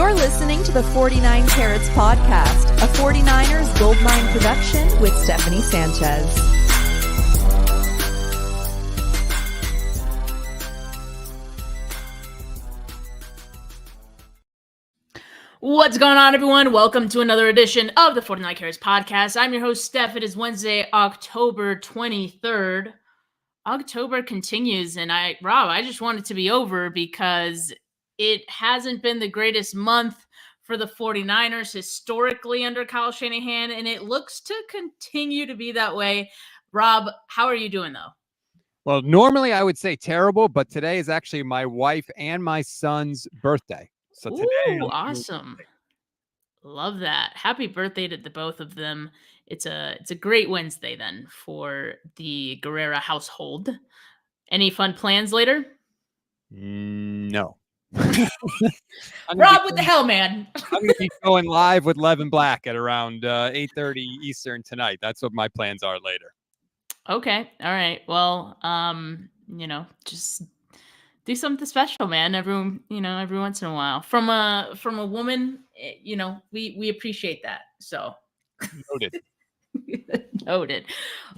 You're listening to the 49 Carats Podcast, a 49ers Goldmine production with Stephanie Sanchez. What's going on, everyone? Welcome to another edition of the 49 Carats Podcast. I'm your host, Steph. It is Wednesday, October 23rd. October continues, and Rob, I just want it to be over because it hasn't been the greatest month for the 49ers historically under Kyle Shanahan, and it looks to continue to be that way. Rob, how are you doing, though? Well, normally I would say terrible, but today is actually my wife and my son's birthday. So today, awesome. Love that. Happy birthday to the both of them. It's a great Wednesday then for the Guerrera household. Any fun plans later? No. Rob, what the hell, man? I'm going to be going live with Levin Black at around 8:30 Eastern tonight. That's what my plans are later. Okay. All right. Well, just do something special, man. Every once in a while. From a woman, we appreciate that. So Noted. Noted.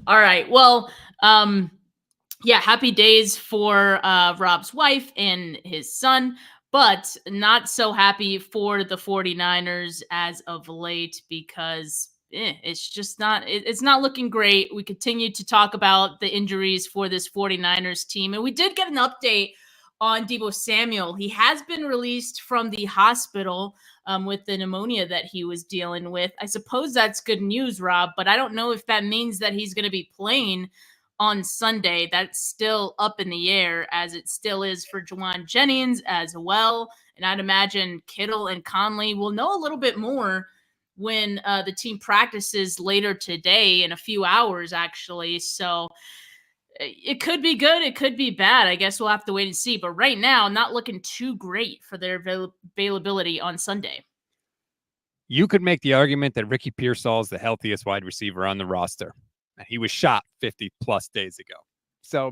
All right. Well, happy days for Rob's wife and his son, but not so happy for the 49ers as of late because it's just it's not looking great. We continue to talk about the injuries for this 49ers team, and we did get an update on Deebo Samuel. He has been released from the hospital with the pneumonia that he was dealing with. I suppose that's good news, Rob, but I don't know if that means that he's going to be playing on Sunday. That's still up in the air, as it still is for Juwan Jennings as well. And I'd imagine Kittle and Conley will know a little bit more when the team practices later today in a few hours, actually. So it could be good. It could be bad. I guess we'll have to wait and see. But right now, not looking too great for their availability on Sunday. You could make the argument that Ricky Pearsall is the healthiest wide receiver on the roster. And he was shot 50-plus days ago. So,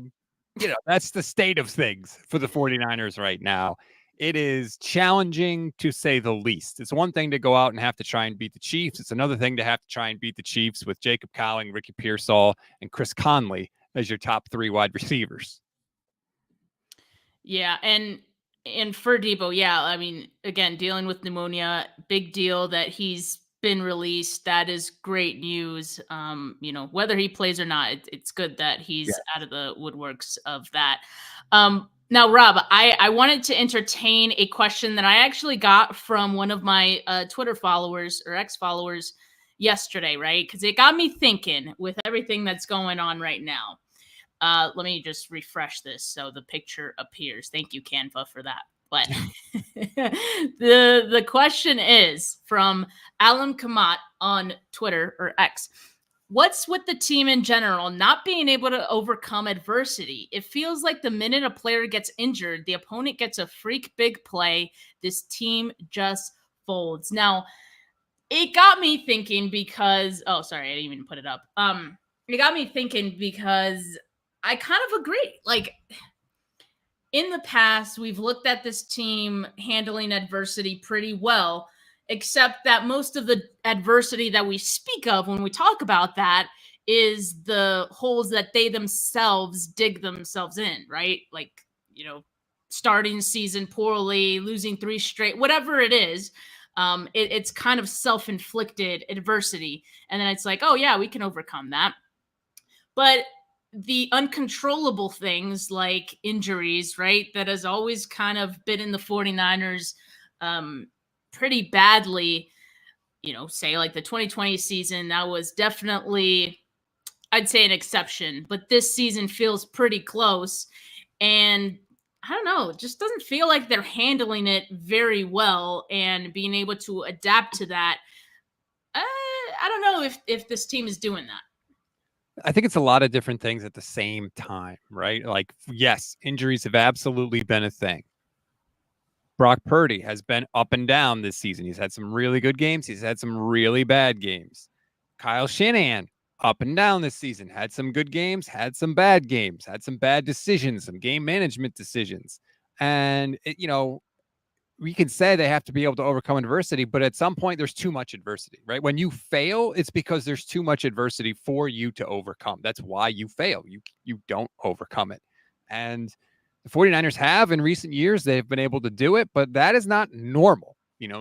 that's the state of things for the 49ers right now. It is challenging, to say the least. It's one thing to go out and have to try and beat the Chiefs. It's another thing to have to try and beat the Chiefs with Jacob Cowling, Ricky Pearsall, and Chris Conley as your top three wide receivers. Yeah, and for Deebo, I mean, again, dealing with pneumonia, big deal that he's been released. That is great news. Whether he plays or not, it's good that he's out of the woodworks of that. Now, Rob, I wanted to entertain a question that I actually got from one of my Twitter followers or ex-followers yesterday, right? Because it got me thinking with everything that's going on right now. Let me just refresh this so the picture appears. Thank you, Canva, for that. But the question is from Alam Kamat on Twitter or X. What's with the team in general not being able to overcome adversity? It feels like the minute a player gets injured, the opponent gets a freak big play. This team just folds. Now, it got me thinking because – oh, sorry, I didn't even put it up. It got me thinking because I kind of agree. Like – in the past, we've looked at this team handling adversity pretty well, except that most of the adversity that we speak of when we talk about that is the holes that they themselves dig themselves in, right? Like, starting season poorly, losing 3 straight, whatever it is. It's kind of self-inflicted adversity. And then it's like, oh, yeah, we can overcome that. But the uncontrollable things like injuries, right, that has always kind of been in the 49ers pretty badly, say like the 2020 season, that was definitely, I'd say, an exception. But this season feels pretty close. And I don't know, it just doesn't feel like they're handling it very well and being able to adapt to that. I don't know if this team is doing that. I think it's a lot of different things at the same time, right? Like, yes, injuries have absolutely been a thing. Brock Purdy has been up and down this season. He's had some really good games. He's had some really bad games. Kyle Shanahan, up and down this season. Had some good games, had some bad games, had some bad decisions, some game management decisions. And, we can say they have to be able to overcome adversity, but at some point there's too much adversity, right? When you fail, it's because there's too much adversity for you to overcome. That's why you fail. You don't overcome it. And the 49ers have in recent years, they've been able to do it, but that is not normal.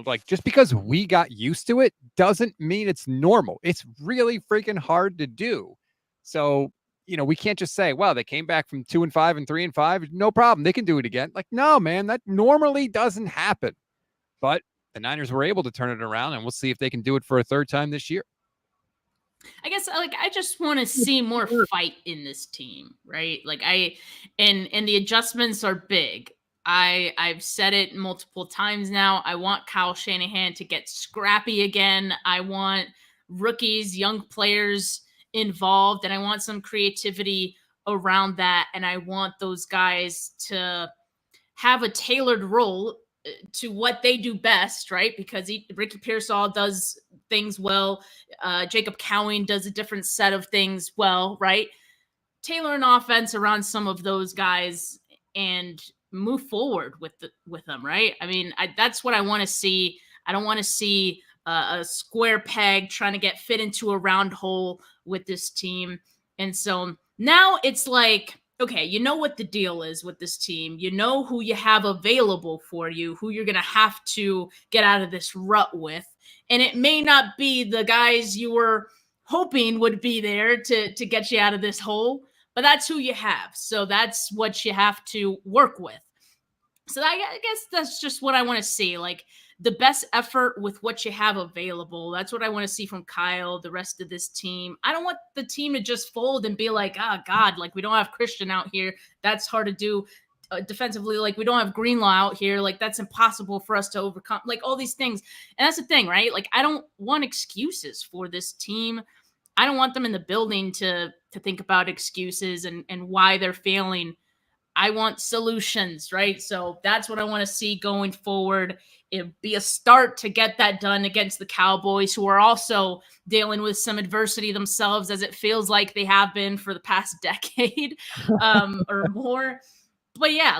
Like just because we got used to it doesn't mean it's normal. It's really freaking hard to do. So, we can't just say, well, they came back from 2-5 and 3-5. No problem. They can do it again. Like, no, man, that normally doesn't happen. But the Niners were able to turn it around, and we'll see if they can do it for a third time this year. I guess I just want to see more fight in this team, right? And the adjustments are big. I've said it multiple times now. I want Kyle Shanahan to get scrappy again. I want rookies, young players involved, and I want some creativity around that. And I want those guys to have a tailored role to what they do best, right? Because Ricky Pearsall does things well. Jacob Cowing does a different set of things well, right? Tailor an offense around some of those guys and move forward with them, right? I mean, that's what I want to see. I don't want to see a square peg trying to get fit into a round hole with this team. And so now it's like, okay, you know what the deal is with this team. You know who you have available for you, who you're going to have to get out of this rut with. And it may not be the guys you were hoping would be there to get you out of this hole, but that's who you have. So that's what you have to work with. So I guess that's just what I want to see. Like the best effort with what you have available. That's what I want to see from Kyle, the rest of this team. I don't want the team to just fold and be like, oh God, like we don't have Christian out here. That's hard to do defensively. Like we don't have Greenlaw out here. Like that's impossible for us to overcome, like all these things. And that's the thing, right? Like I don't want excuses for this team. I don't want them in the building to think about excuses and why they're failing. I want solutions, right? So that's what I want to see going forward. It'd be a start to get that done against the Cowboys, who are also dealing with some adversity themselves, as it feels like they have been for the past decade or more. But yeah,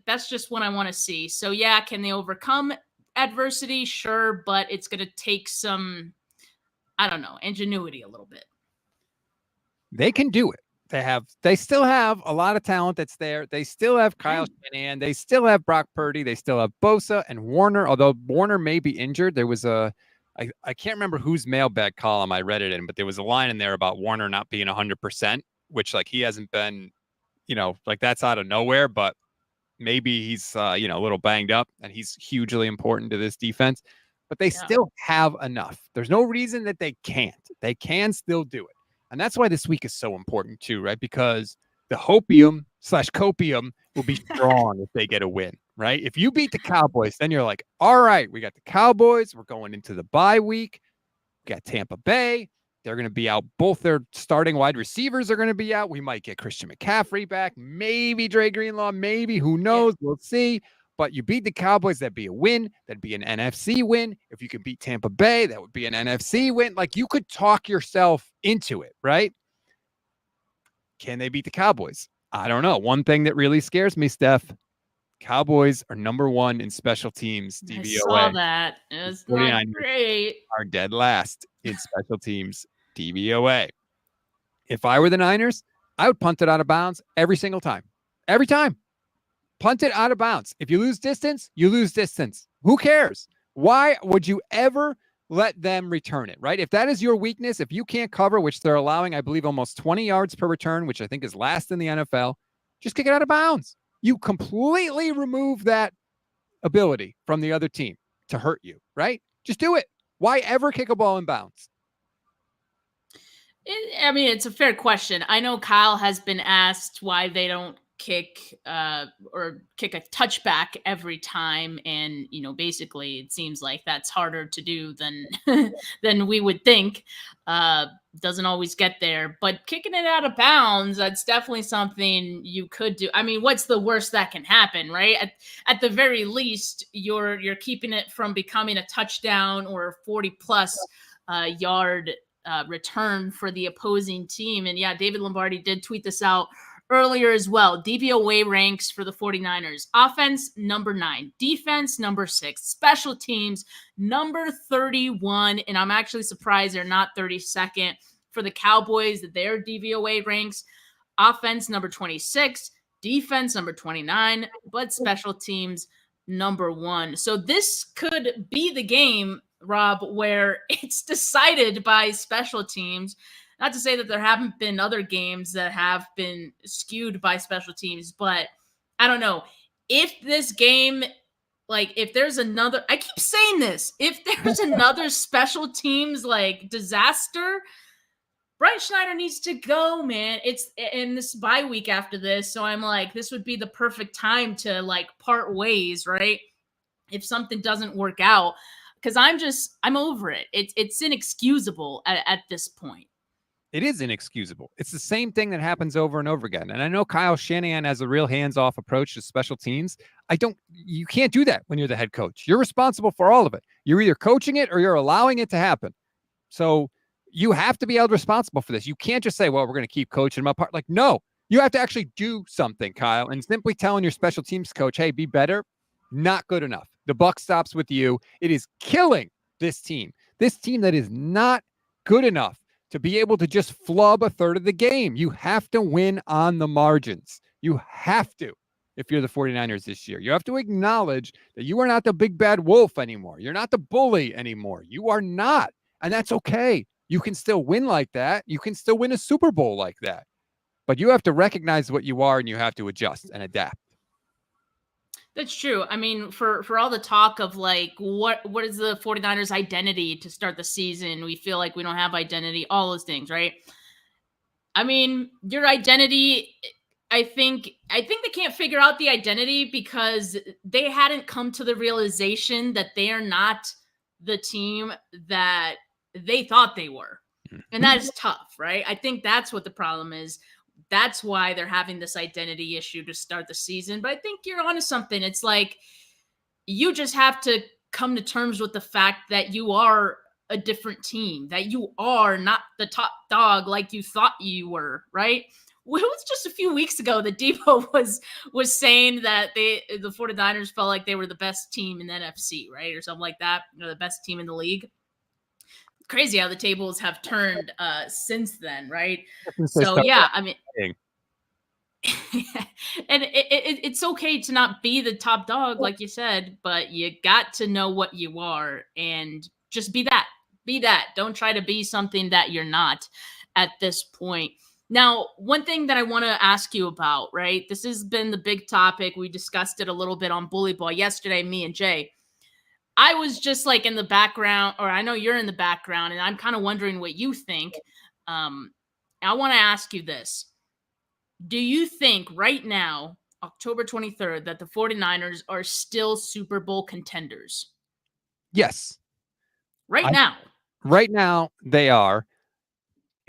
that's just what I want to see. So yeah, can they overcome adversity? Sure, but it's going to take some, I don't know, ingenuity a little bit. They can do it. They still have a lot of talent that's there. They still have Kyle Shanahan. They still have Brock Purdy. They still have Bosa and Warner, although Warner may be injured. There was I can't remember whose mailbag column I read it in, but there was a line in there about Warner not being 100%, which like he hasn't been, like that's out of nowhere, but maybe he's, a little banged up and he's hugely important to this defense, but they still have enough. There's no reason that they can't. They can still do it. And that's why this week is so important too, right? Because the hopium/copium will be strong if they get a win, right? If you beat the Cowboys, then you're like, all right, we got the Cowboys. We're going into the bye week. We got Tampa Bay. They're going to be out. Both their starting wide receivers are going to be out. We might get Christian McCaffrey back. Maybe Dre Greenlaw. Maybe. Who knows? We'll see. But you beat the Cowboys, that'd be a win. That'd be an NFC win. If you could beat Tampa Bay, that would be an NFC win. Like you could talk yourself into it, right? Can they beat the Cowboys? I don't know. One thing that really scares me, Steph, Cowboys are number 1 in special teams. DVOA. I saw that. It's not great. Are dead last in special teams. DVOA. If I were the Niners, I would punt it out of bounds every single time. Every time. Punt it out of bounds. If you lose distance, you lose distance. Who cares? Why would you ever let them return it, right? If that is your weakness, if you can't cover, which they're allowing, I believe, almost 20 yards per return, which I think is last in the NFL, just kick it out of bounds. You completely remove that ability from the other team to hurt you, right? Just do it. Why ever kick a ball in bounds? It's a fair question. I know Kyle has been asked why they don't kick a touchback every time, and basically it seems like that's harder to do than than we would think. Doesn't always get there, but kicking it out of bounds, that's definitely something you could do. I mean, what's the worst that can happen, right? At the very least, you're keeping it from becoming a touchdown or a 40+ yard return for the opposing team. And yeah, David Lombardi did tweet this out earlier as well. DVOA ranks for the 49ers. Offense, number 9. Defense, number 6. Special teams, number 31. And I'm actually surprised they're not 32nd for the Cowboys, their DVOA ranks. Offense, number 26. Defense, number 29. But special teams, number 1. So this could be the game, Rob, where it's decided by special teams. Not to say that there haven't been other games that have been skewed by special teams, but I don't know. If this game, like if there's another, I keep saying this, if there's another special teams like disaster, Brian Schneider needs to go, man. It's in this bye week after this. So I'm like, this would be the perfect time to like part ways, right? If something doesn't work out, because I'm over it. It's inexcusable at this point. It is inexcusable. It's the same thing that happens over and over again. And I know Kyle Shanahan has a real hands-off approach to special teams. You can't do that when you're the head coach. You're responsible for all of it. You're either coaching it or you're allowing it to happen. So you have to be held responsible for this. You can't just say, well, we're going to keep coaching them apart. Like, no, you have to actually do something, Kyle. And simply telling your special teams coach, hey, be better, not good enough. The buck stops with you. It is killing this team that is not good enough to be able to just flub a third of the game. You have to win on the margins. You have to, if you're the 49ers this year. You have to acknowledge that you are not the big bad wolf anymore. You're not the bully anymore. You are not. And that's okay. You can still win like that. You can still win a Super Bowl like that. But you have to recognize what you are and you have to adjust and adapt. That's true. I mean, for all the talk of like, what is the 49ers identity to start the season? We feel like we don't have identity, all those things, right? I mean, your identity, I think they can't figure out the identity because they hadn't come to the realization that they are not the team that they thought they were. And that is tough, right? I think that's what the problem is. That's why they're having this identity issue to start the season. But I think you're onto something. It's like you just have to come to terms with the fact that you are a different team, that you are not the top dog like you thought you were, right? Well, it was just a few weeks ago that Debo was saying that the 49ers felt like they were the best team in the NFC, right? Or something like that, the best team in the league. Crazy how the tables have turned since then, right? So yeah, I mean, and it's okay to not be the top dog, like you said, but you got to know what you are and just be that. Be that. Don't try to be something that you're not at this point. Now, one thing that I want to ask you about, right? This has been the big topic. We discussed it a little bit on Bully Ball yesterday, me and Jay. I was just like in the background, or I know you're in the background, and I'm kind of wondering what you think. I want to ask you this. Do you think right now, October 23rd, that the 49ers are still Super Bowl contenders? Yes. Right now? Right now, they are.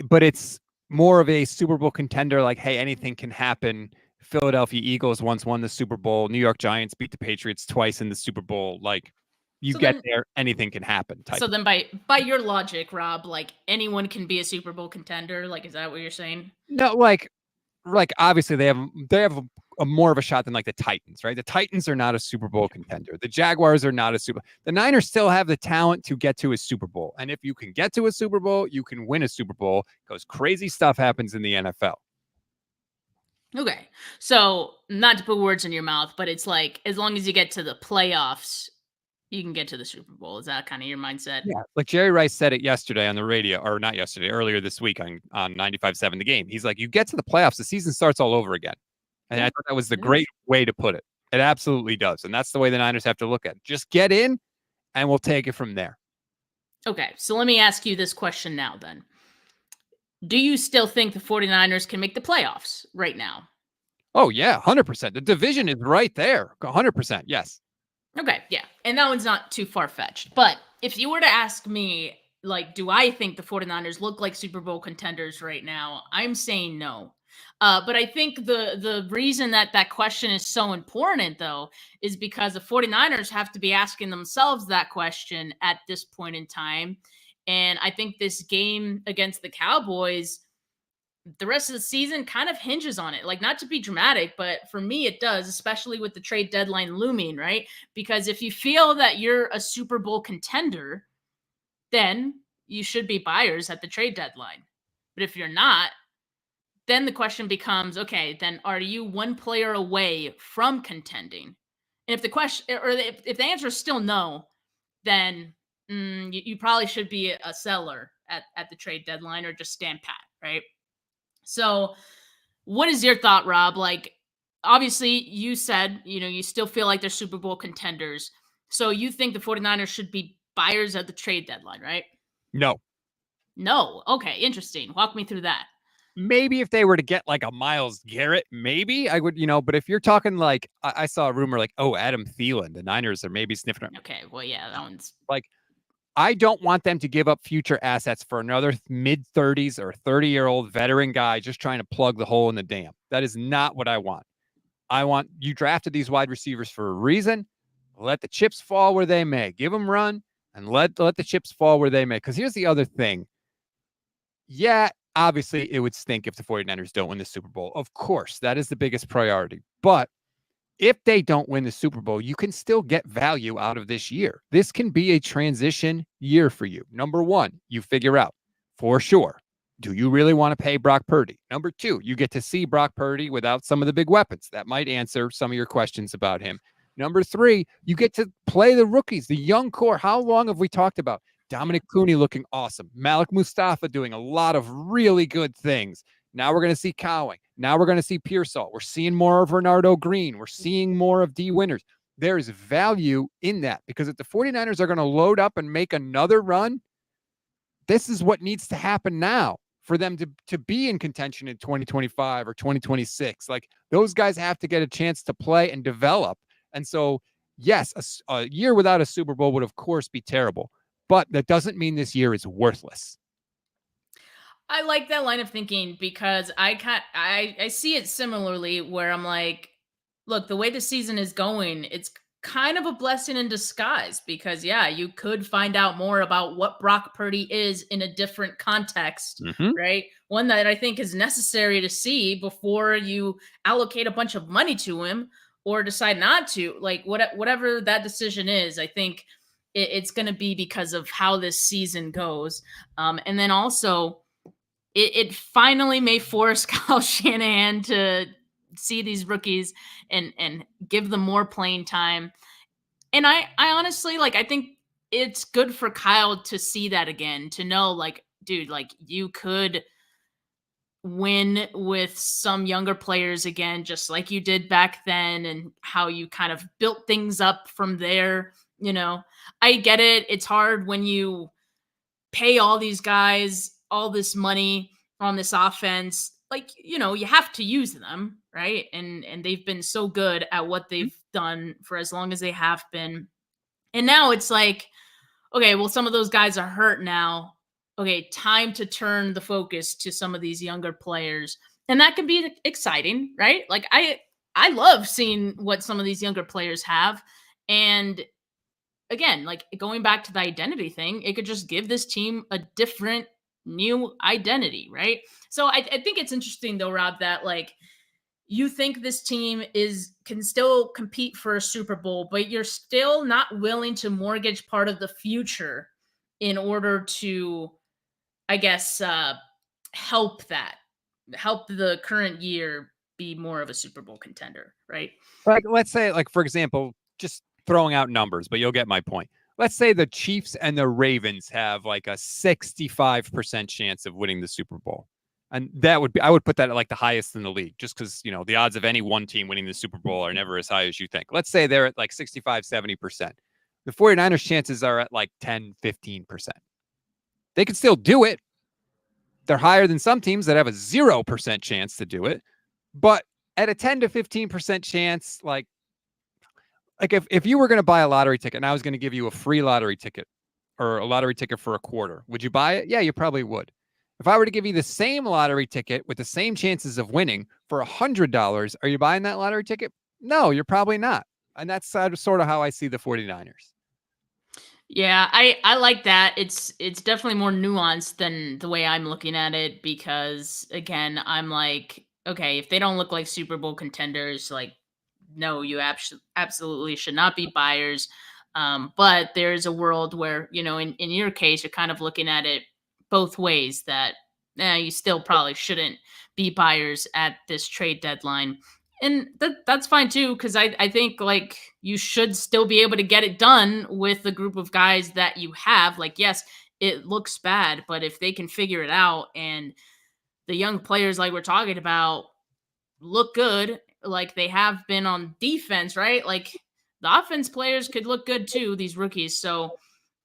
But it's more of a Super Bowl contender, like, hey, anything can happen. Philadelphia Eagles once won the Super Bowl. New York Giants beat the Patriots twice in the Super Bowl. Like, you get there, anything can happen. So then by your logic, Rob, like anyone can be a Super Bowl contender. Like, is that what you're saying? No, like obviously they have a more of a shot than like the Titans, right? The Titans are not a Super Bowl contender. The Jaguars are not a Super Bowl. The Niners still have the talent to get to a Super Bowl. And if you can get to a Super Bowl, you can win a Super Bowl because crazy stuff happens in the NFL. Okay. So not to put words in your mouth, but it's like, as long as you get to the playoffs, you can get to the Super Bowl. Is that kind of your mindset? Yeah. Like Jerry Rice said it yesterday on the radio, or not yesterday, earlier this week on 95.7 The Game. He's like, you get to the playoffs, the season starts all over again. And I thought that was the great way to put it. It absolutely does. And that's the way the Niners have to look at it. Just get in and we'll take it from there. Okay. So let me ask you this question now then. Do you still think the 49ers can make the playoffs right now? Oh, yeah, 100%. The division is right there. 100%. Yes. Okay, yeah. And that one's not too far-fetched. But if you were to ask me, like, do I think the 49ers look like Super Bowl contenders right now? I'm saying no. But I think the reason that question is so important, though, is because the 49ers have to be asking themselves that question at this point in time. And I think this game against the Cowboys the rest of the season kind of hinges on it. Like, not to be dramatic, but for me, it does, especially with the trade deadline looming, right? Because if you feel that you're a Super Bowl contender, then you should be buyers at the trade deadline. But if you're not, then the question becomes, okay, then are you one player away from contending? And if the question, or if the answer is still no, then you probably should be a seller at the trade deadline or just stand pat, right? So, what is your thought, Rob? Like, obviously, you said, you still feel like they're Super Bowl contenders. So, you think the 49ers should be buyers at the trade deadline, right? No. No. Okay. Interesting. Walk me through that. Maybe if they were to get like a Myles Garrett, maybe I would, but if you're talking like, I saw a rumor like, oh, Adam Thielen, the Niners are maybe sniffing around. Okay. Well, yeah, that one's Like, I don't want them to give up future assets for another mid-30s or 30-year-old veteran guy just trying to plug the hole in the dam. That is not what I want. I want you drafted these wide receivers for a reason. Let the chips fall where they may. Give them run and let the chips fall where they may. Because here's the other thing. Yeah, obviously, it would stink if the 49ers don't win the Super Bowl. Of course, that is the biggest priority. But if they don't win the Super Bowl, you can still get value out of this year. This can be a transition year for you. Number one, you figure out for sure, do you really want to pay Brock Purdy? Number two, you get to see Brock Purdy without some of the big weapons. That might answer some of your questions about him. Number three, you get to play the rookies, the young core. How long have we talked about Dominic Clooney looking awesome? Malik Mustafa doing a lot of really good things. Now we're going to see Cowing. Now we're going to see Pearsall. We're seeing more of Renardo Green. We're seeing more of D. Winters. There is value in that because if the 49ers are going to load up and make another run, this is what needs to happen now for them to be in contention in 2025 or 2026. Like, those guys have to get a chance to play and develop. And so, yes, a year without a Super Bowl would, of course, be terrible. But that doesn't mean this year is worthless. I like that line of thinking because I see it similarly where I'm like, look, the way the season is going, it's kind of a blessing in disguise because yeah, you could find out more about what Brock Purdy is in a different context, right? One that I think is necessary to see before you allocate a bunch of money to him or decide not to. Like whatever that decision is, I think it's going to be because of how this season goes. And then also, it finally may force Kyle Shanahan to see these rookies and give them more playing time. And I honestly, like, I think it's good for Kyle to see that again, to know, like, dude, like, you could win with some younger players again, just like you did back then, and how you kind of built things up from there. I get it. It's hard when you pay all these guys all this money on this offense. Like, you have to use them, right? And they've been so good at what they've done for as long as they have been. And now it's like, okay, well, some of those guys are hurt now. Okay, time to turn the focus to some of these younger players. And that can be exciting, right? Like, I love seeing what some of these younger players have. And again, like, going back to the identity thing, it could just give this team a different new identity, right? So I think it's interesting though, Rob, that like you think this team can still compete for a Super Bowl, but you're still not willing to mortgage part of the future in order to, I guess, help the current year be more of a Super Bowl contender, right? Like, let's say, like, for example, just throwing out numbers, but you'll get my point. Let's say the Chiefs and the Ravens have like a 65% chance of winning the Super Bowl. And I would put that at like the highest in the league, just because, the odds of any one team winning the Super Bowl are never as high as you think. Let's say they're at like 65, 70%. The 49ers chances are at like 10, 15%. They could still do it. They're higher than some teams that have a 0% chance to do it. But at a 10 to 15% chance, like if you were going to buy a lottery ticket and I was going to give you a free lottery ticket or a lottery ticket for a quarter, would you buy it? Yeah, you probably would. If I were to give you the same lottery ticket with the same chances of winning for $100, are you buying that lottery ticket? No, you're probably not. And that's sort of how I see the 49ers. Yeah, I like that. It's definitely more nuanced than the way I'm looking at it because again, I'm like, okay, if they don't look like Super Bowl contenders, like no, you absolutely should not be buyers. But there's a world where, in your case, you're kind of looking at it both ways that you still probably shouldn't be buyers at this trade deadline. And that's fine too, because I think like you should still be able to get it done with the group of guys that you have. Like, yes, it looks bad, but if they can figure it out and the young players like we're talking about look good, like they have been on defense, right? Like the offense players could look good too, these rookies. So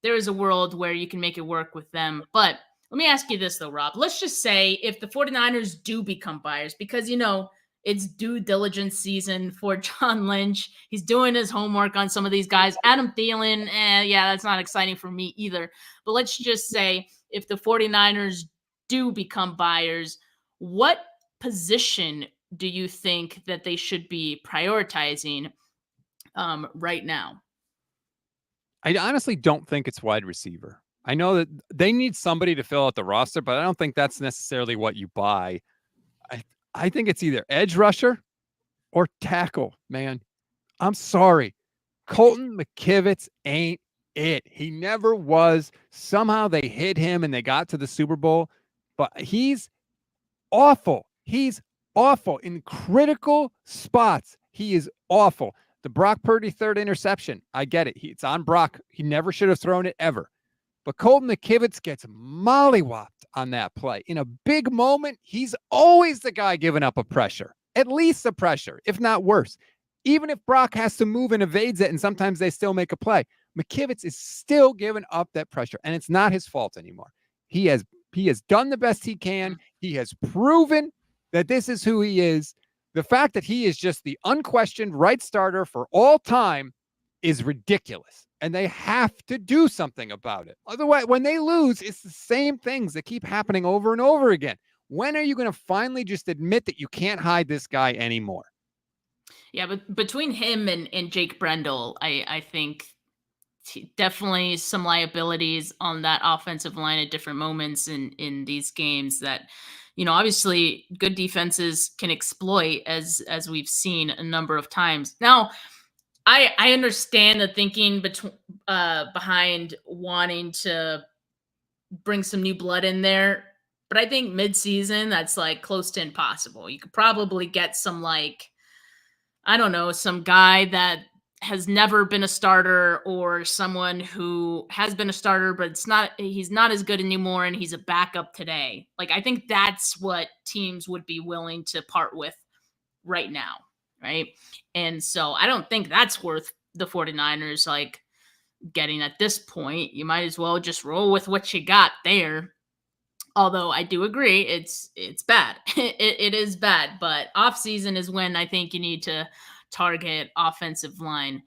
there is a world where you can make it work with them. But let me ask you this though, Rob. Let's just say if the 49ers do become buyers, because it's due diligence season for John Lynch. He's doing his homework on some of these guys. Adam Thielen, yeah, that's not exciting for me either. But let's just say if the 49ers do become buyers, what position do you think that they should be prioritizing right now? I honestly don't think it's wide receiver. I know that they need somebody to fill out the roster, but I don't think that's necessarily what you buy. I think it's either edge rusher or tackle, man. I'm sorry. Colton McKivitz ain't it. He never was. Somehow they hit him and they got to the Super Bowl, but he's awful. He's awful in critical spots. He is awful. The Brock Purdy third interception, I get it. It's on Brock. He never should have thrown it ever. But Colton McKivitz gets mollywopped on that play. In a big moment, he's always the guy giving up a pressure, at least a pressure, if not worse. Even if Brock has to move and evades it, and sometimes they still make a play, McKivitz is still giving up that pressure, and it's not his fault anymore. He has done the best he can. He has proven that this is who he is. The fact that he is just the unquestioned right starter for all time is ridiculous. And they have to do something about it. Otherwise, when they lose, it's the same things that keep happening over and over again. When are you going to finally just admit that you can't hide this guy anymore? Yeah, but between him and Jake Brendel, I think definitely some liabilities on that offensive line at different moments in these games that obviously good defenses can exploit as we've seen a number of times. Now, I understand the thinking behind wanting to bring some new blood in there, but I think mid-season that's like close to impossible. You could probably get some I don't know, some guy that has never been a starter or someone who has been a starter, but he's not as good anymore and he's a backup today. Like, I think that's what teams would be willing to part with right now. Right. And so I don't think that's worth the 49ers like getting at this point. You might as well just roll with what you got there. Although I do agree, it's bad. It is bad, but off season is when I think you need to target offensive line.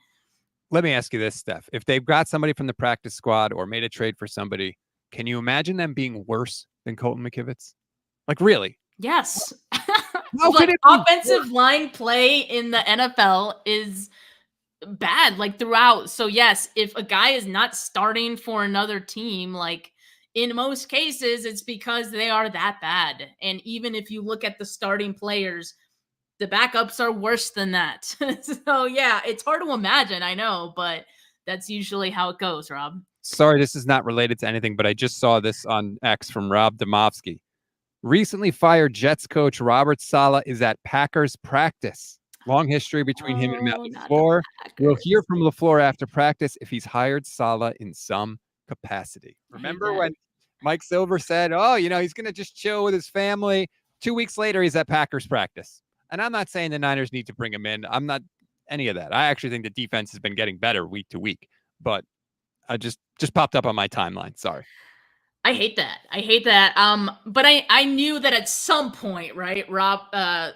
Let me ask you this, Steph. If they've got somebody from the practice squad or made a trade for somebody, can you imagine them being worse than Colton McKivitz? Like, really? Yes. Like, offensive line play in the NFL is bad, like throughout. So yes, if a guy is not starting for another team, like in most cases, it's because they are that bad. And even if you look at the starting players, the backups are worse than that. So yeah, it's hard to imagine, I know, but that's usually how it goes, Rob. Sorry, this is not related to anything, but I just saw this on X from Rob Demovsky. Recently fired Jets coach Robert Saleh is at Packers practice. Long history between him and Matt LaFleur. We'll hear from LaFleur after practice if he's hired Saleh in some capacity. Remember when Mike Silver said, he's going to just chill with his family. 2 weeks later, he's at Packers practice. And I'm not saying the Niners need to bring him in. I'm not any of that. I actually think the defense has been getting better week to week. But I just popped up on my timeline. Sorry. I hate that. But I knew that at some point, right,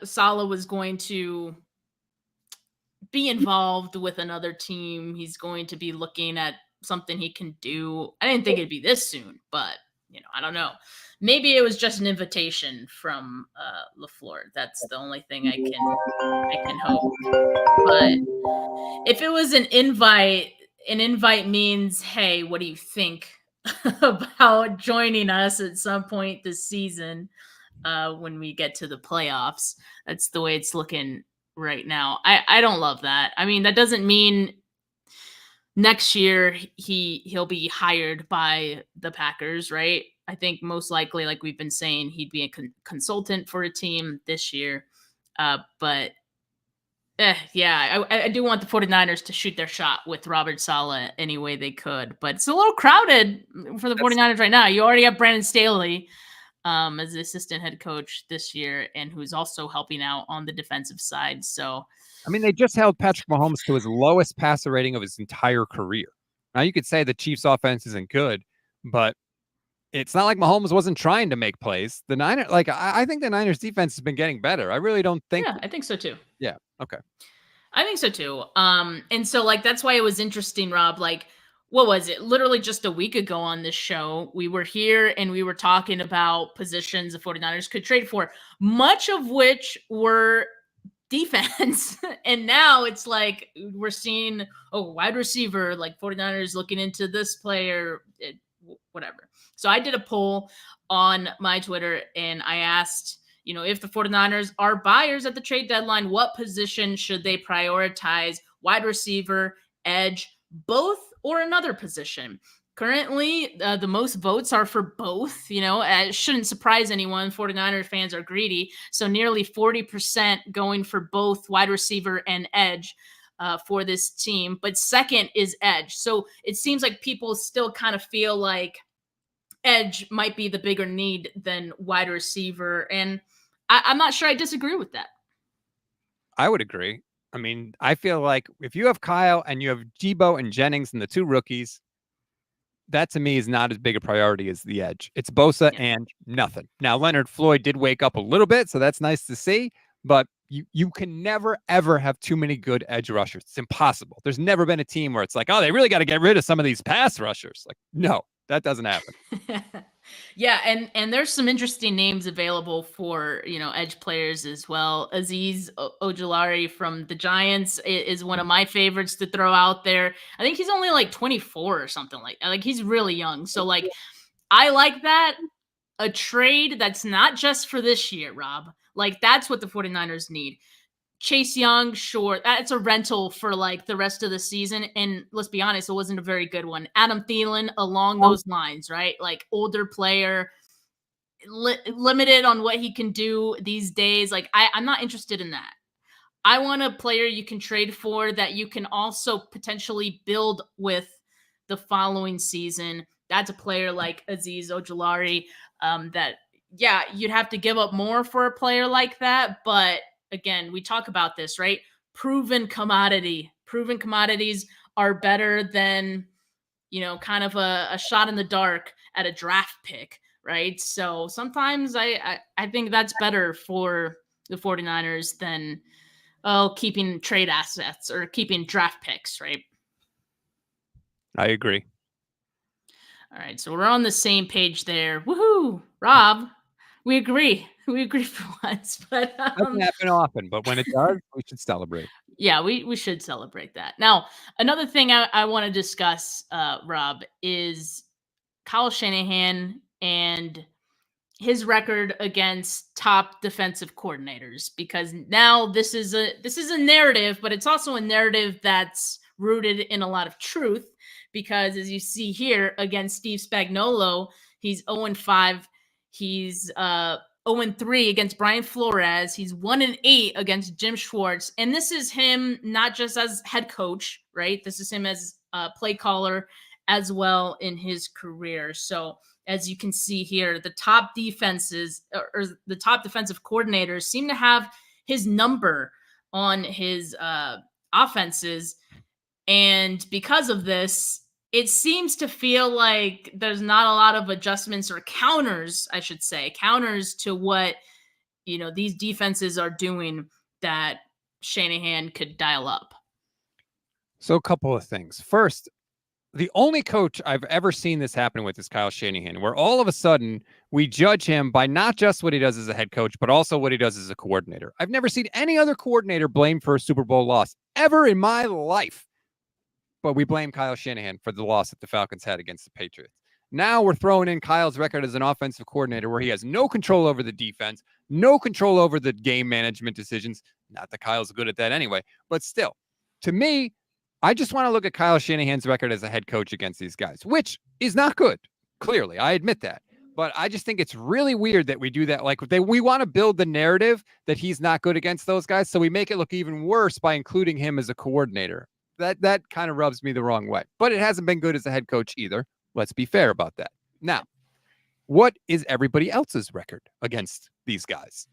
Saleh was going to be involved with another team. He's going to be looking at something he can do. I didn't think it'd be this soon, but I don't know. Maybe it was just an invitation from LaFleur. That's the only thing I can hope. But if it was an invite, an invite means, hey, what do you think about joining us at some point this season when we get to the playoffs? That's the way it's looking right now. I don't love that. I mean, that doesn't mean next year he'll be hired by the Packers, right? I think most likely, like we've been saying, he'd be a consultant for a team this year. But yeah, I do want the 49ers to shoot their shot with Robert Saleh any way they could. But it's a little crowded for the 49ers right now. You already have Brandon Staley as the assistant head coach this year, and who's also helping out on the defensive side. So, I mean, they just held Patrick Mahomes to his lowest passer rating of his entire career. Now, you could say the Chiefs' offense isn't good, but it's not like Mahomes wasn't trying to make plays. The Niners, like, I think the Niners' defense has been getting better. I really don't think. Yeah, I think so too. Yeah. Okay. I think so too. And so like that's why it was interesting, Rob. Like, what was it? Literally just a week ago on this show, we were here and we were talking about positions the 49ers could trade for, much of which were defense. And now it's like we're seeing wide receiver, like 49ers looking into this player, whatever. So I did a poll on my Twitter and I asked, if the 49ers are buyers at the trade deadline, what position should they prioritize? Wide receiver, edge, both, or another position? Currently, the most votes are for both. It shouldn't surprise anyone. 49er fans are greedy. So nearly 40% going for both wide receiver and edge for this team. But second is edge. So it seems like people still kind of feel like edge might be the bigger need than wide receiver. And I'm not sure I disagree with that. I would agree. I mean, I feel like if you have Kyle and you have Debo and Jennings and the two rookies, that to me is not as big a priority as the edge. It's Bosa and nothing. Now, Leonard Floyd did wake up a little bit, so that's nice to see, but you can never, ever have too many good edge rushers. It's impossible. There's never been a team where it's like, oh, they really got to get rid of some of these pass rushers. Like, no, that doesn't happen. Yeah, and there's some interesting names available for, edge players as well. Azeez Ojulari from the Giants is one of my favorites to throw out there. I think he's only like 24 or something like that. Like, he's really young. So, like, I like that. A trade that's not just for this year, Rob. Like, that's what the 49ers need. Chase Young, sure, that's a rental for like the rest of the season. And let's be honest, it wasn't a very good one. Adam Thielen along those lines, right? Like, older player, limited on what he can do these days. Like, I'm not interested in that. I want a player you can trade for that you can also potentially build with the following season. That's a player like Azeez Ojulari you'd have to give up more for a player like that. But again, we talk about this, right? Proven commodity. Proven commodities are better than, kind of a shot in the dark at a draft pick, right? So sometimes I think that's better for the 49ers than keeping trade assets or keeping draft picks, right? I agree. All right, so we're on the same page there. Woohoo, Rob. We agree. We agree for once, but doesn't happen often. But when it does, we should celebrate. Yeah, we should celebrate that. Now, another thing I want to discuss, Rob, is Kyle Shanahan and his record against top defensive coordinators. Because now this is a narrative, but it's also a narrative that's rooted in a lot of truth. Because as you see here against Steve Spagnuolo, he's 0-5. He's 0-3 against Brian Flores. He's 1-8 against Jim Schwartz. And this is him not just as head coach, right? This is him as a play caller as well in his career. So as you can see here, the top defenses or the top defensive coordinators seem to have his number on his offenses. And because of this, it seems to feel like there's not a lot of adjustments or counters, I should say, counters to what, these defenses are doing that Shanahan could dial up. So a couple of things. First, the only coach I've ever seen this happen with is Kyle Shanahan, where all of a sudden we judge him by not just what he does as a head coach, but also what he does as a coordinator. I've never seen any other coordinator blamed for a Super Bowl loss ever in my life. but we blame Kyle Shanahan for the loss that the Falcons had against the Patriots. Now we're throwing in Kyle's record as an offensive coordinator where he has no control over the defense, no control over the game management decisions. Not that Kyle's good at that anyway, but still, to me, I just want to look at Kyle Shanahan's record as a head coach against these guys, which is not good. Clearly, I admit that. But I just think it's really weird that we do that. Like we want to build the narrative that he's not good against those guys, so we make it look even worse by including him as a coordinator. That kind of rubs me the wrong way. But it hasn't been good as a head coach either. Let's be fair about that. Now, what is everybody else's record against these guys?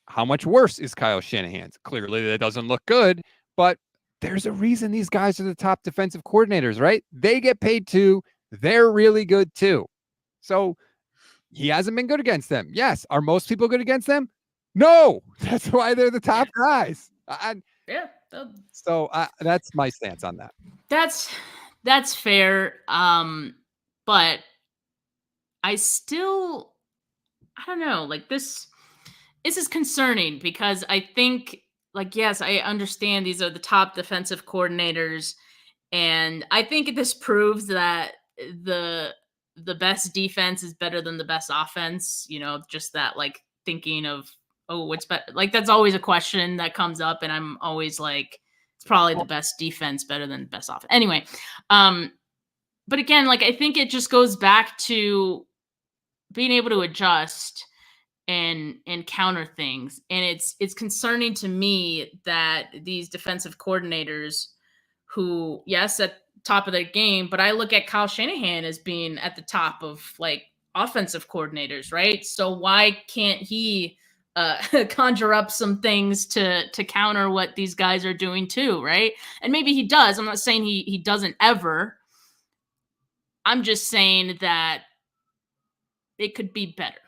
How much worse is Kyle Shanahan's? Clearly, that doesn't look good, but there's a reason these guys are the top defensive coordinators, right? They get paid too. They're really good too. So he hasn't been good against them. Yes. Are most people good against them? No. That's why they're the top guys. So that's my stance on that. That's fair. But I don't know, like this is concerning because I think, like, yes, I understand these are the top defensive coordinators. And I think this proves that the best defense is better than the best offense, just that like thinking of, oh, what's better? Like that's always a question that comes up. And I'm always like, it's probably the best defense better than the best offense. Anyway. But again, like, I think it just goes back to being able to adjust and counter things. And it's concerning to me that these defensive coordinators who, yes, at top of their game, but I look at Kyle Shanahan as being at the top of like offensive coordinators, right? So why can't he conjure up some things to counter what these guys are doing too, right? And maybe he does. I'm not saying he doesn't ever. I'm just saying that it could be better.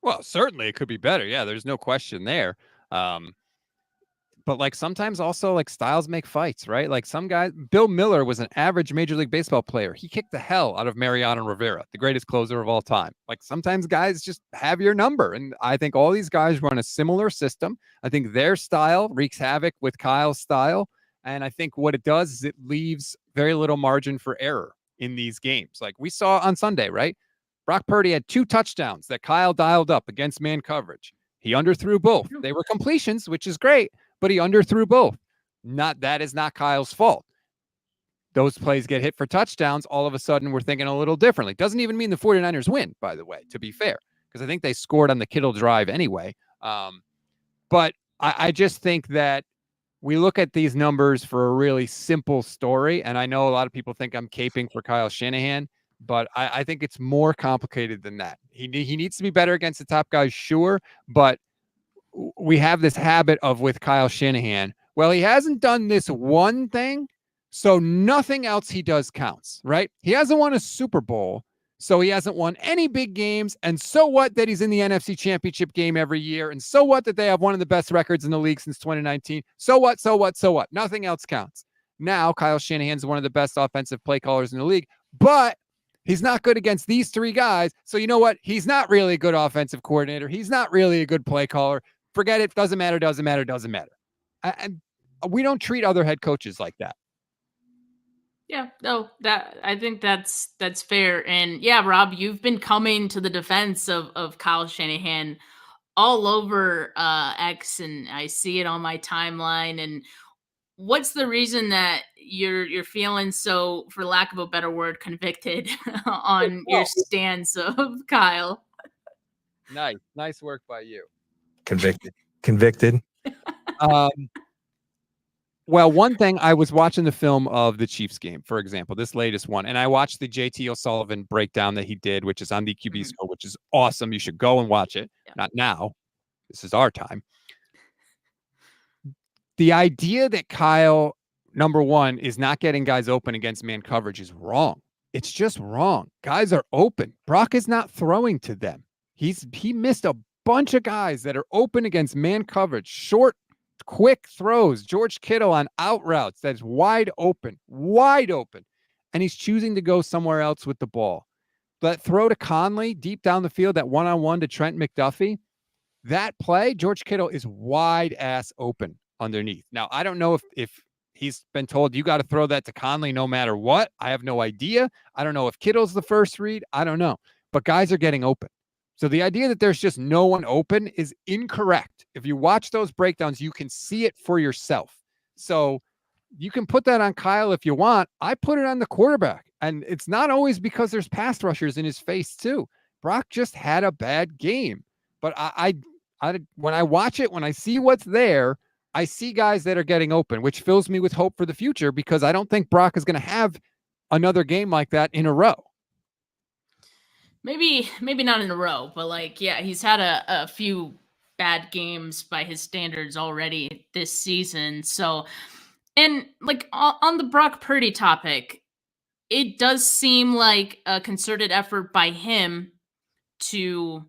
Well, certainly it could be better. Yeah, there's no question there. But like sometimes also like styles make fights, right? Like some guys, Bill Miller was an average Major League Baseball player. He kicked the hell out of Mariano Rivera, the greatest closer of all time. Like sometimes guys just have your number. And I think all these guys run a similar system. I think their style wreaks havoc with Kyle's style. And I think what it does is it leaves very little margin for error in these games. Like we saw on Sunday, right? Brock Purdy had 2 touchdowns that Kyle dialed up against man coverage. He underthrew both. They were completions, which is great, but he underthrew both. That is not Kyle's fault. Those plays get hit for touchdowns. All of a sudden, we're thinking a little differently. Doesn't even mean the 49ers win, by the way, to be fair, because I think they scored on the Kittle drive anyway. But I just think that we look at these numbers for a really simple story. And I know a lot of people think I'm caping for Kyle Shanahan, but I think it's more complicated than that. He needs to be better against the top guys, sure. But we have this habit of with Kyle Shanahan, well, he hasn't done this one thing, so nothing else he does counts, right? He hasn't won a Super Bowl, so he hasn't won any big games. And so what that he's in the NFC Championship game every year? And so what that they have one of the best records in the league since 2019? So what? Nothing else counts. Now, Kyle Shanahan's one of the best offensive play callers in the league, but he's not good against these 3 guys. So you know what? He's not really a good offensive coordinator. He's not really a good play caller. Forget it. Doesn't matter. And we don't treat other head coaches like that. Yeah, no, I think that's fair. And yeah, Rob, you've been coming to the defense of Kyle Shanahan all over X, and I see it on my timeline. And what's the reason that you're feeling so, for lack of a better word, convicted on your stance of Kyle? Nice work by you. Convicted. Well, one thing, I was watching the film of the Chiefs game, for example, this latest one, and I watched the JT O'Sullivan breakdown that he did, which is on the QB Score, which is awesome. You should go and watch it. Yeah. Not now. This is our time. The idea that Kyle, number one, is not getting guys open against man coverage is wrong. It's just wrong. Guys are open. Brock is not throwing to them. He missed a bunch of guys that are open against man coverage, short, quick throws. George Kittle on out routes that's wide open. And he's choosing to go somewhere else with the ball. That throw to Conley deep down the field, that one-on-one to Trent McDuffie, that play, George Kittle is wide ass open underneath. Now, I don't know if He's been told, you got to throw that to Conley no matter what. I have no idea. I don't know if Kittle's the first read. I don't know. But guys are getting open. So the idea that there's just no one open is incorrect. If you watch those breakdowns, you can see it for yourself. So you can put that on Kyle if you want. I put it on the quarterback. And it's not always because there's pass rushers in his face too. Brock just had a bad game. But I when I watch it, when I see what's there, I see guys that are getting open, which fills me with hope for the future because I don't think Brock is going to have another game like that in a row. Maybe not in a row, but like, yeah, he's had a few bad games by his standards already this season. So, and like on the Brock Purdy topic, it does seem like a concerted effort by him to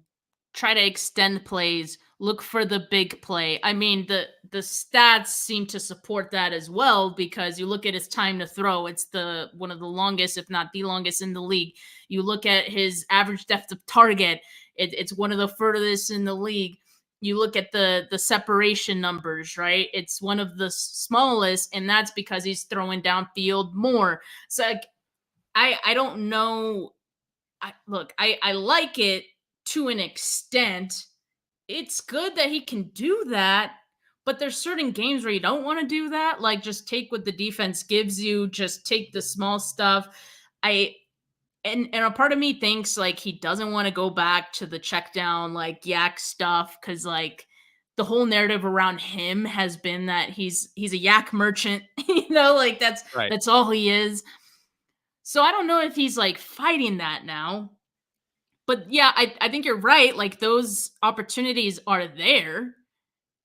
try to extend plays, look for the big play. I mean, the stats seem to support that as well, because you look at his time to throw, it's one of the longest, if not the longest in the league. You look at his average depth of target, it's one of the furthest in the league. You look at the separation numbers, right? It's one of the smallest, and that's because he's throwing downfield more. So like, I don't know. I like it to an extent. It's good that he can do that, but there's certain games where you don't want to do that. Like, just take what the defense gives you, just take the small stuff. And a part of me thinks like he doesn't want to go back to the check down, like yak stuff, because like the whole narrative around him has been that he's a yak merchant, like that's all he is. So I don't know if he's like fighting that now. But yeah, I think you're right. Like, those opportunities are there.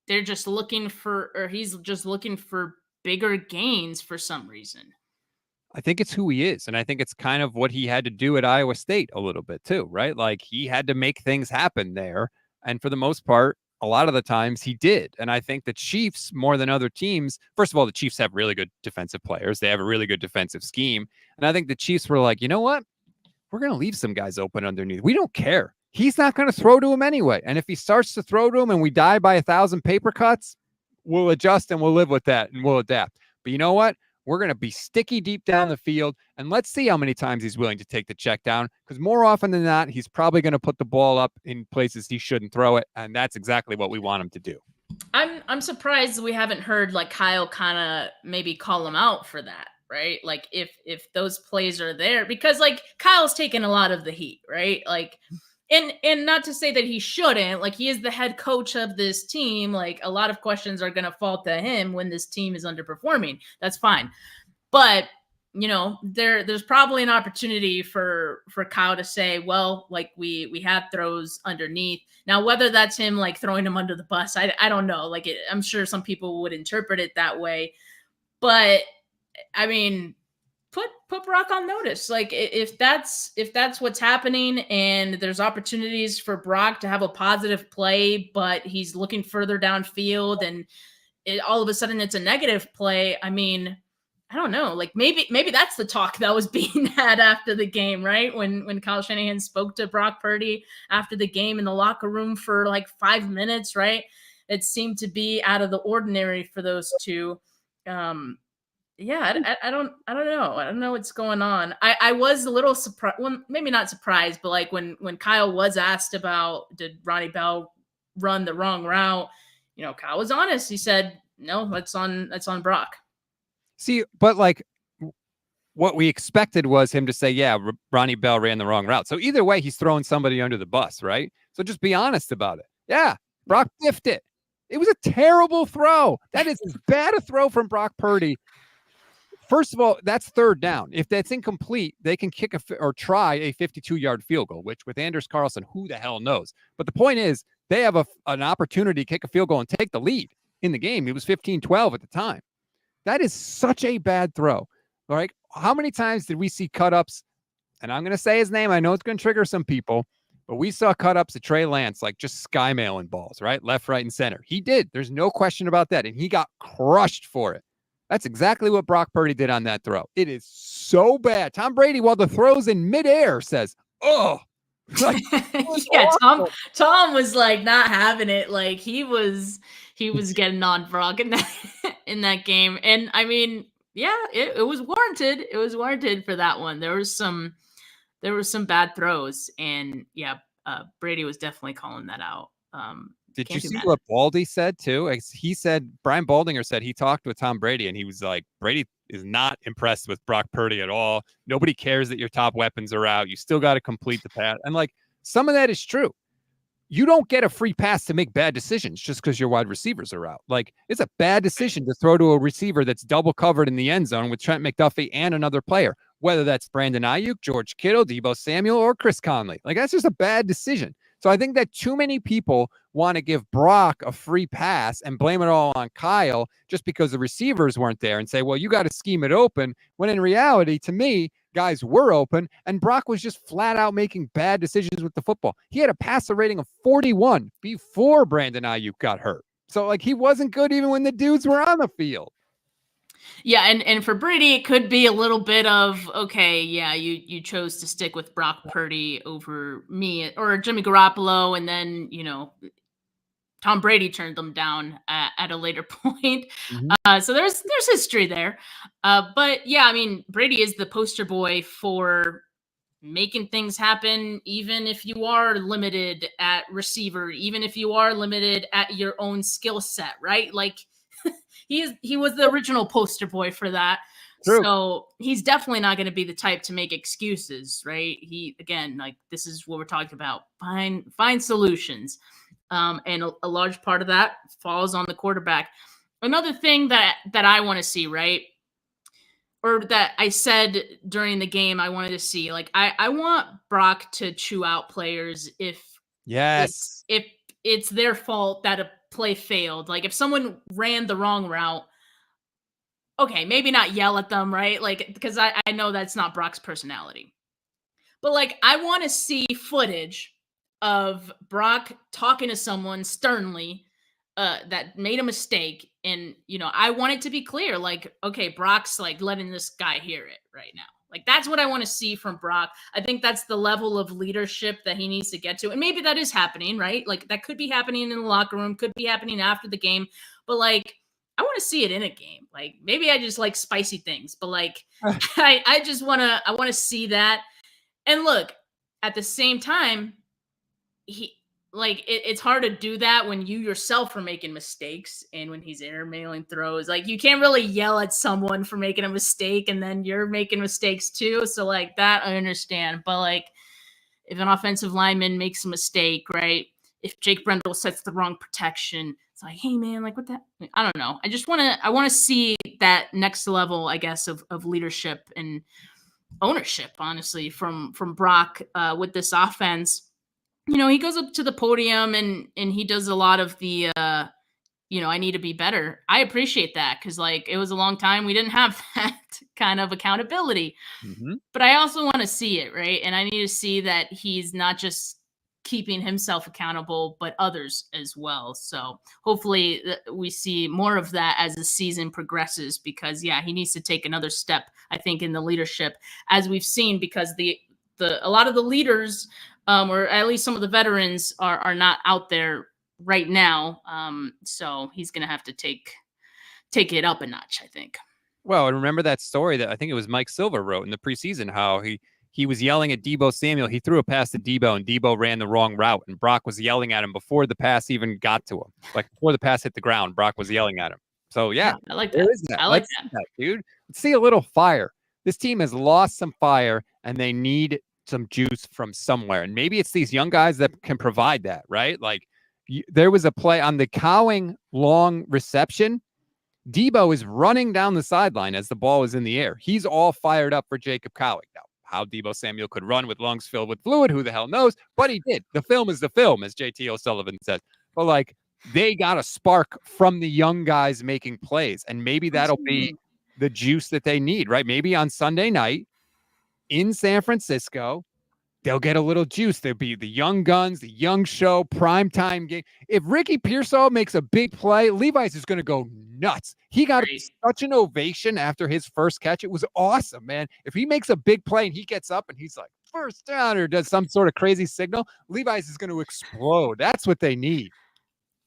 They're just looking for, or he's just looking for bigger gains for some reason. I think it's who he is. And I think it's kind of what he had to do at Iowa State a little bit too, right? Like, he had to make things happen there. And for the most part, a lot of the times he did. And I think the Chiefs, more than other teams, first of all, the Chiefs have really good defensive players. They have a really good defensive scheme. And I think the Chiefs were like, you know what? We're going to leave some guys open underneath. We don't care. He's not going to throw to him anyway. And if he starts to throw to him and we die by 1,000 paper cuts, we'll adjust and we'll live with that and we'll adapt. But you know what? We're going to be sticky deep down the field, and let's see how many times he's willing to take the check down, because more often than not, he's probably going to put the ball up in places he shouldn't throw it, and that's exactly what we want him to do. I'm surprised we haven't heard like Kyle kind of maybe call him out for that, right? Like, if those plays are there, because like Kyle's taken a lot of the heat, right? Like, and not to say that he shouldn't, like, he is the head coach of this team. Like, a lot of questions are going to fall to him when this team is underperforming. That's fine. But, there's probably an opportunity for Kyle to say, well, like, we had throws underneath. Now, whether that's him like throwing him under the bus, I don't know. Like, I'm sure some people would interpret it that way. But I mean, put Brock on notice. Like, if that's what's happening, and there's opportunities for Brock to have a positive play, but he's looking further downfield, and all of a sudden it's a negative play. I mean, I don't know. Like, maybe that's the talk that was being had after the game, right? When Kyle Shanahan spoke to Brock Purdy after the game in the locker room for like 5 minutes, right? It seemed to be out of the ordinary for those two. Yeah, I don't know. I don't know what's going on. I was a little surprised. Well, maybe not surprised, but like when Kyle was asked about, did Ronnie Bell run the wrong route, Kyle was honest. He said, no, that's on Brock. See, but like, what we expected was him to say, yeah, Ronnie Bell ran the wrong route. So either way, he's throwing somebody under the bus, right? So just be honest about it. Yeah, Brock biffed it. It was a terrible throw. That is as bad a throw from Brock Purdy. First of all, that's third down. If that's incomplete, they can kick or try a 52-yard field goal, which with Anders Carlson, who the hell knows? But the point is, they have an opportunity to kick a field goal and take the lead in the game. It was 15-12 at the time. That is such a bad throw. All right. How many times did we see cut-ups? And I'm going to say his name. I know it's going to trigger some people, but we saw cut-ups at Trey Lance, like just skymailing balls, right? Left, right, and center. He did. There's no question about that. And he got crushed for it. That's exactly what Brock Purdy did on that throw. It is so bad. Tom Brady, while the throw's in midair, says, oh. Like, yeah, Tom was like not having it. Like, he was he was getting on Brock in that game. And I mean, yeah, it was warranted. It was warranted for that one. There was some bad throws, and yeah, Brady was definitely calling that out. Did you see what Baldy said too? He said, Brian Baldinger said he talked with Tom Brady and he was like, Brady is not impressed with Brock Purdy at all. Nobody cares that your top weapons are out. You still got to complete the pass. And like, some of that is true. You don't get a free pass to make bad decisions just because your wide receivers are out. Like, it's a bad decision to throw to a receiver that's double covered in the end zone with Trent McDuffie and another player, whether that's Brandon Ayuk, George Kittle, Deebo Samuel, or Chris Conley. Like, that's just a bad decision. So I think that too many people want to give Brock a free pass and blame it all on Kyle just because the receivers weren't there and say, well, you got to scheme it open. When in reality, to me, guys were open and Brock was just flat out making bad decisions with the football. He had a passer rating of 41 before Brandon Ayuk got hurt. So like, he wasn't good even when the dudes were on the field. Yeah, and for Brady, it could be a little bit of, okay, yeah, you chose to stick with Brock Purdy over me or Jimmy Garoppolo, and then, Tom Brady turned them down at a later point. Mm-hmm. So there's history there. But yeah, I mean, Brady is the poster boy for making things happen, even if you are limited at receiver, even if you are limited at your own skill set, right? Like, he was the original poster boy for that. True. So he's definitely not going to be the type to make excuses, right? He, again, like, this is what we're talking about. Find solutions. And a large part of that falls on the quarterback. Another thing that I want to see, right? Or that I said during the game I wanted to see, like, I want Brock to chew out players if it's their fault that a play failed. Like, if someone ran the wrong route, okay, maybe not yell at them, right? Like, because I know that's not Brock's personality. But like, I want to see footage of Brock talking to someone sternly that made a mistake. And, I want it to be clear, like, okay, Brock's like letting this guy hear it right now. Like, that's what I want to see from Brock. I think that's the level of leadership that he needs to get to. And maybe that is happening, right? Like, that could be happening in the locker room, could be happening after the game. But like, I want to see it in a game. Like, maybe I just like spicy things, but like, I want to see that. And look, at the same time, it's hard to do that when you yourself are making mistakes and when he's airmailing throws. Like, you can't really yell at someone for making a mistake and then you're making mistakes too. So like, that I understand. But like, if an offensive lineman makes a mistake, right? If Jake Brendel sets the wrong protection, it's like, hey man, like, what that? I don't know. I want to see that next level, I guess, of leadership and ownership, honestly, from Brock with this offense. He goes up to the podium and he does a lot of the, I need to be better. I appreciate that because, like, it was a long time we didn't have that kind of accountability. Mm-hmm. But I also want to see it, right? And I need to see that he's not just keeping himself accountable, but others as well. So hopefully we see more of that as the season progresses because, yeah, he needs to take another step, I think, in the leadership, as we've seen, because a lot of the leaders or at least some of the veterans are not out there right now. So he's going to have to take it up a notch, I think. Well, and remember that story that I think it was Mike Silver wrote in the preseason, how he was yelling at Deebo Samuel. He threw a pass to Deebo and Deebo ran the wrong route. And Brock was yelling at him before the pass even got to him. Like, before the pass hit the ground, Brock was yelling at him. So yeah, I like that. I like that, dude. Let's see a little fire. This team has lost some fire and they need some juice from somewhere. And maybe it's these young guys that can provide that, right? Like, there was a play on the Cowing long reception. Deebo is running down the sideline as the ball was in the air. He's all fired up for Jacob Cowing. Now, how Deebo Samuel could run with lungs filled with fluid, who the hell knows? But he did. The film is the film, as JT O'Sullivan says. But like, they got a spark from the young guys making plays. And maybe that'll be the juice that they need, right? Maybe on Sunday night in San Francisco, they'll get a little juice. There'll be the young guns, the young show, primetime game. If Ricky Pearsall makes a big play, Levi's is going to go nuts. He got such an ovation after his first catch. It was awesome, man. If he makes a big play and he gets up and he's like, first down, or does some sort of crazy signal, Levi's is going to explode. That's what they need.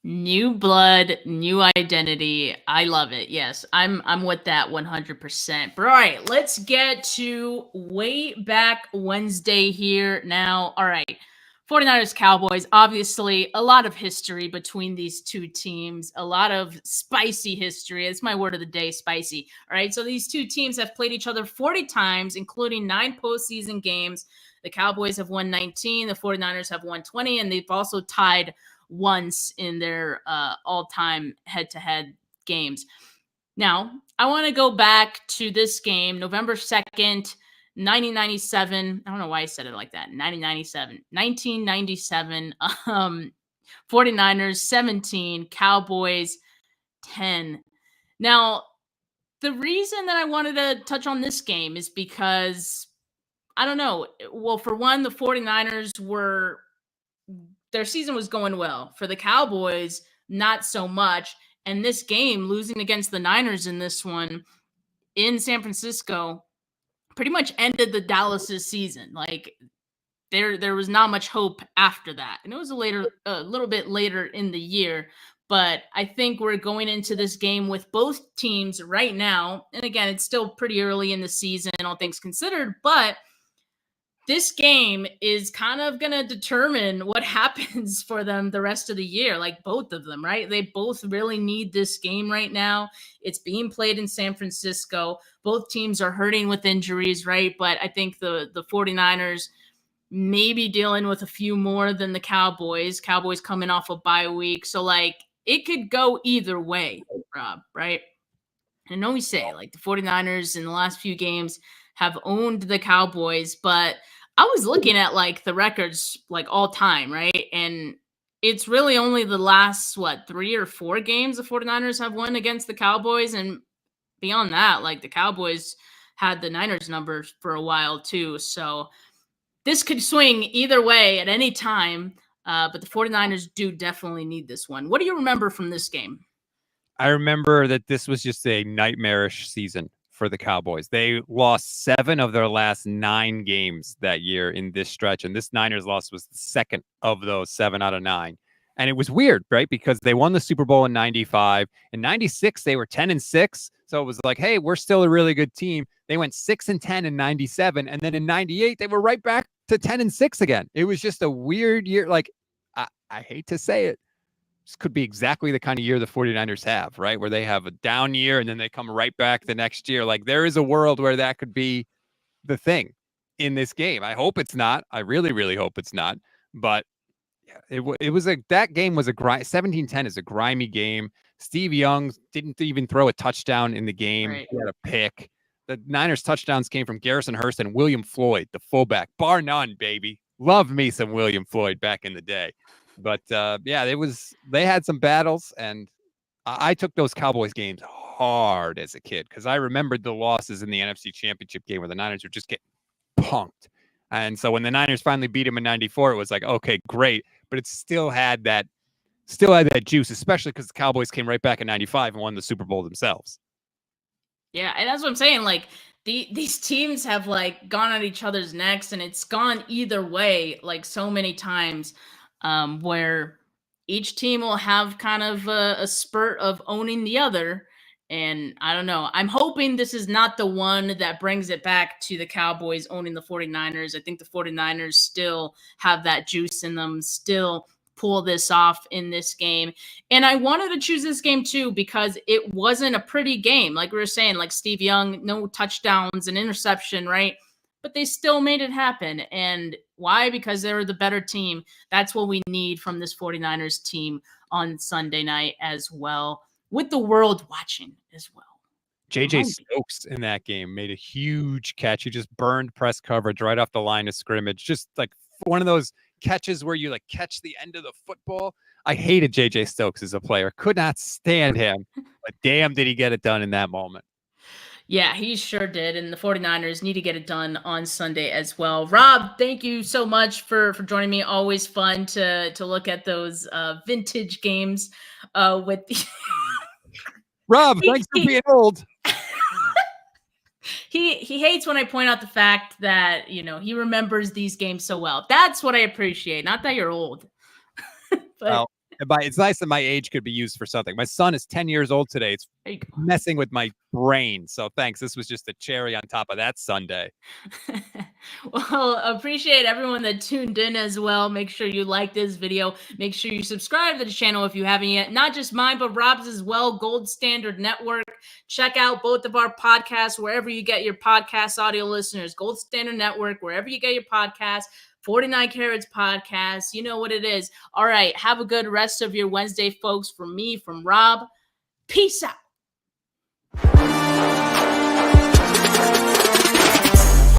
New blood, new identity. I love it. Yes, I'm with that 100%. But all right, let's get to way back Wednesday here now. All right. 49ers Cowboys, obviously a lot of history between these two teams, a lot of spicy history. It's my word of the day, spicy. All right. So these two teams have played each other 40 times, including 9 postseason games. The Cowboys have won 19, the 49ers have won 20, and they've also tied once in their all-time head-to-head games. Now, I want to go back to this game, November 2nd, 1997. I don't know why I said it like that. 1997. 49ers 17, Cowboys 10. Now, the reason that I wanted to touch on this game is because, I don't know. Well, for one, the 49ers their season was going well. For the Cowboys, not so much. And this game, losing against the Niners in this one in San Francisco, pretty much ended the Dallas's season. Like there was not much hope after that. And it was a little bit later in the year. But I think we're going into this game with both teams right now. And again, it's still pretty early in the season, all things considered. But this game is kind of going to determine what happens for them the rest of the year, like both of them, right? They both really need this game right now. It's being played in San Francisco. Both teams are hurting with injuries, right? But I think the 49ers may be dealing with a few more than the Cowboys. Cowboys coming off a bye week. So, like, it could go either way, Rob, right? And I know we say, like, the 49ers in the last few games have owned the Cowboys, but I was looking at like the records like all time, right? And it's really only the last 3 or 4 games the 49ers have won against the Cowboys, and beyond that, like the Cowboys had the Niners numbers for a while too. So this could swing either way at any time, but the 49ers do definitely need this one. What do you remember from this game? I remember that this was just a nightmarish season for the Cowboys. They lost 7 of their last 9 games that year in this stretch. And this Niners loss was the second of those 7 out of 9. And it was weird, right? Because they won the Super Bowl in 95. In 96, they were 10-6. So it was like, hey, we're still a really good team. They went 6-10 in 97. And then in 98, they were right back to 10-6 again. It was just a weird year. Like, I hate to say it. This could be exactly the kind of year the 49ers have, right? Where they have a down year and then they come right back the next year. Like there is a world where that could be the thing in this game. I hope it's not. I really, really hope it's not. But yeah, that game was 17-10 is a grimy game. Steve Young didn't even throw a touchdown in the game. Right. He had a pick. The Niners touchdowns came from Garrison Hurst and William Floyd, the fullback. Bar none, baby. Love me some William Floyd back in the day. But yeah, they had some battles, and I took those Cowboys games hard as a kid because I remembered the losses in the NFC Championship game where the Niners were just getting punked. And so when the Niners finally beat them in 94, it was like, okay, great. But it still had that juice, especially because the Cowboys came right back in 95 and won the Super Bowl themselves. Yeah, and that's what I'm saying. Like these teams have like gone at each other's necks, and it's gone either way like so many times. Where each team will have kind of a spurt of owning the other. And I don't know. I'm hoping this is not the one that brings it back to the Cowboys owning the 49ers. I think the 49ers still have that juice in them, still pull this off in this game. And I wanted to choose this game too because it wasn't a pretty game. Like we were saying, like Steve Young, no touchdowns, an interception, right? But they still made it happen. And why? Because they were the better team. That's what we need from this 49ers team on Sunday night as well, with the world watching as well. JJ Stokes in that game made a huge catch. He just burned press coverage right off the line of scrimmage. Just like one of those catches where you like catch the end of the football. I hated JJ Stokes as a player. Could not stand him. But damn, did he get it done in that moment. Yeah, he sure did. And the 49ers need to get it done on Sunday as well. Rob, thank you so much for joining me. Always fun to look at those vintage games with Rob, thanks for being old. He hates when I point out the fact that, you know, he remembers these games so well. That's what I appreciate. Not that you're old. Well, It's nice that my age could be used for something. My son is 10 years old today. It's There you go. messing with my brain. So thanks. This was just a cherry on top of that sundae. Well, appreciate everyone that tuned in as well. Make sure you like this video. Make sure you subscribe to the channel if you haven't yet. Not just mine, but Rob's as well, Gold Standard Network. Check out both of our podcasts wherever you get your podcast audio listeners. Gold Standard Network, wherever you get your podcasts. 49 Carats Podcast. You know what it is. All right. Have a good rest of your Wednesday, folks. From me, from Rob. Peace out.